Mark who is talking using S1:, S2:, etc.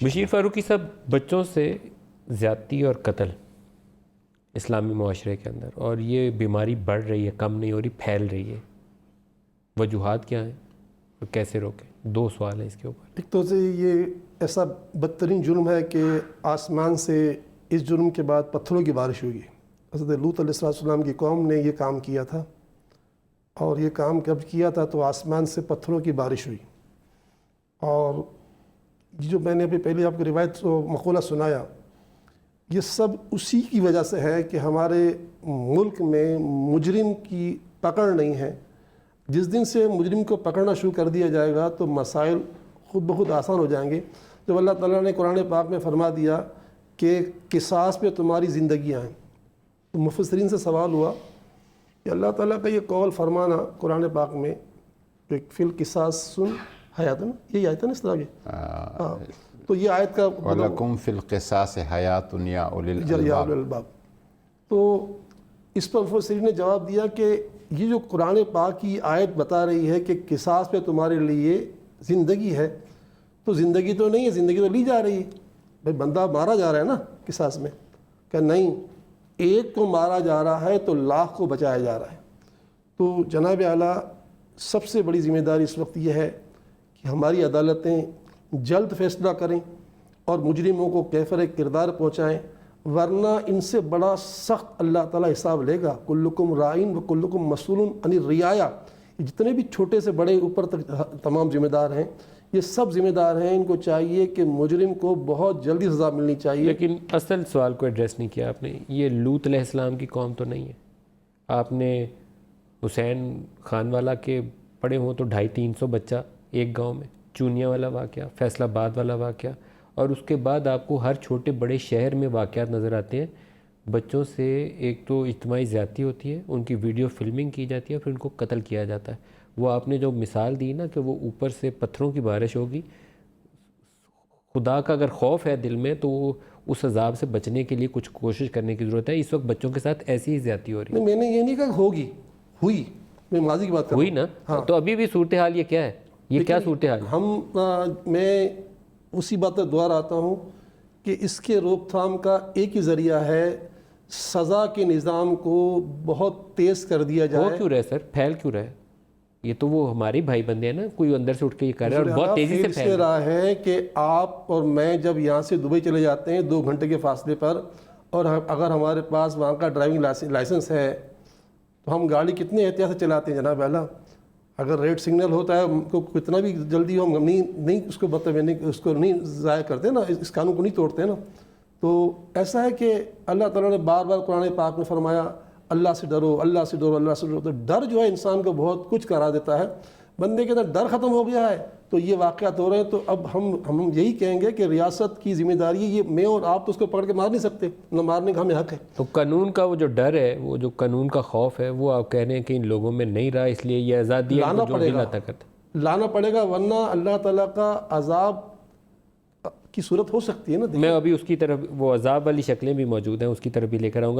S1: بشیر فاروقی صاحب، بچوں سے زیادتی اور قتل اسلامی معاشرے کے اندر، اور یہ بیماری بڑھ رہی ہے، کم نہیں ہو رہی، پھیل رہی ہے، وجوہات کیا ہیں اور کیسے روکیں؟ دو سوال ہیں اس کے اوپر۔
S2: ایک تو یہ ایسا بدترین جرم ہے کہ آسمان سے اس جرم کے بعد پتھروں کی بارش ہوگی۔ حضرت لوط علیہ السلام کی قوم نے یہ کام کیا تھا، اور یہ کام کب کیا تھا تو آسمان سے پتھروں کی بارش ہوئی۔ اور یہ جو میں نے ابھی پہلے آپ کو روایت مقولہ سنایا، یہ سب اسی کی وجہ سے ہے کہ ہمارے ملک میں مجرم کی پکڑ نہیں ہے۔ جس دن سے مجرم کو پکڑنا شروع کر دیا جائے گا تو مسائل خود بخود آسان ہو جائیں گے۔ جب اللہ تعالیٰ نے قرآن پاک میں فرما دیا کہ قصاص پہ تمہاری زندگیاں ہیں، تو مفسرین سے سوال ہوا کہ اللہ تعالیٰ کا یہ قول فرمانا قرآن پاک میں کہ فی القصاص حیاتن، یہی آیت ہے نا اس طرح کی؟ ہاں، تو یہ آیت کا
S3: وَلَكُمْ فِي الْقِصَاصِ حَيَاتٌ يَا أُولِي الْأَلْبَابِ۔
S2: تو اس پر مفسرین نے جواب دیا کہ یہ جو قرآن پاک کی آیت بتا رہی ہے کہ قصاص پہ تمہارے لیے زندگی ہے، تو زندگی تو نہیں ہے، زندگی تو لی جا رہی ہے۔ بھائی بندہ مارا جا رہا ہے نا قصاص میں، کہ نہیں، ایک کو مارا جا رہا ہے تو لاکھ کو بچایا جا رہا ہے۔ تو جناب اعلیٰ، سب سے بڑی ذمہ داری اس وقت یہ ہے کہ ہماری عدالتیں جلد فیصلہ کریں اور مجرموں کو کیفر کردار پہنچائیں، ورنہ ان سے بڑا سخت اللہ تعالیٰ حساب لے گا۔ کلکم رائن و کلکم مسئول عن الرعایا، جتنے بھی چھوٹے سے بڑے اوپر تک تمام ذمہ دار ہیں، یہ سب ذمہ دار ہیں۔ ان کو چاہیے کہ مجرم کو بہت جلدی سزا ملنی چاہیے۔
S1: لیکن اصل سوال کو ایڈریس نہیں کیا آپ نے۔ یہ لوط علیہ السلام کی قوم تو نہیں ہے؟ آپ نے حسین خان والا کے پڑے ہوں تو 250-300 بچہ ایک گاؤں میں، چونیا والا واقعہ، فیصل آباد والا واقعہ، اور اس کے بعد آپ کو ہر چھوٹے بڑے شہر میں واقعات نظر آتے ہیں۔ بچوں سے ایک تو اجتماعی زیادتی ہوتی ہے، ان کی ویڈیو فلمنگ کی جاتی ہے، پھر ان کو قتل کیا جاتا ہے۔ وہ آپ نے جو مثال دی نا کہ وہ اوپر سے پتھروں کی بارش ہوگی، خدا کا اگر خوف ہے دل میں تو وہ اس عذاب سے بچنے کے لیے کچھ کوشش کرنے کی ضرورت ہے۔ اس وقت بچوں کے ساتھ ایسی ہی زیادتی ہو رہی ہے۔
S2: میں نے یہ نہیں کہا ہوگی، ہوئی، میں ماضی کی بات کر رہا ہوں۔
S1: ہوئی نا؟ تو ابھی بھی صورتحال یہ کیا ہے؟ یہ کیا صورتحال ہے؟
S2: میں اسی بات پر دوبارہ آتا ہوں کہ اس کے روک تھام کا ایک ہی ذریعہ ہے، سزا کے نظام کو بہت تیز کر دیا جائے۔
S1: ہو کیوں رہا ہے سر؟ پھیل کیوں رہا ہے؟ یہ تو وہ ہمارے بھائی بندے ہیں نا، کوئی اندر سے اٹھ کے یہ کر رہا ہے اور بہت تیزی سے پھیل
S2: رہا ہے کہ آپ اور میں جب یہاں سے دبئی چلے جاتے ہیں 2 گھنٹے کے فاصلے پر، اور اگر ہمارے پاس وہاں کا ڈرائیونگ لائسنس ہے تو ہم گاڑی کتنے احتیاط سے چلاتے ہیں جناب اعلیٰ۔ اگر ریڈ سگنل ہوتا ہے کو کتنا بھی جلدی ہو، ہم نہیں اس کو اس کو نہیں ضائع کرتے نا، اس قانون کو نہیں توڑتے نا۔ تو ایسا ہے کہ اللہ تعالیٰ نے بار بار قرآن پاک میں فرمایا اللہ سے ڈرو، اللہ سے ڈرو، اللہ سے ڈرو۔ تو ڈر جو ہے انسان کو بہت کچھ کرا دیتا ہے۔ بندے کے اندر ڈر ختم ہو گیا ہے تو یہ واقعات ہو رہے ہیں۔ تو اب ہم یہی کہیں گے کہ ریاست کی ذمہ داری، یہ میں اور آپ تو اس کو پکڑ کے مار نہیں سکتے، نہ مارنے کا ہمیں حق ہے۔
S1: تو قانون کا وہ جو ڈر ہے، وہ جو قانون کا خوف ہے، وہ آپ کہہ رہے ہیں کہ ان لوگوں میں نہیں رہا، اس لیے یہ آزادی
S2: لانا پڑے گا، ورنہ اللہ تعالیٰ کا عذاب کی صورت ہو سکتی ہے نا۔
S1: میں ابھی اس کی طرف، وہ عذاب والی شکلیں بھی موجود ہیں، اس کی طرف بھی لے کر آؤں گا۔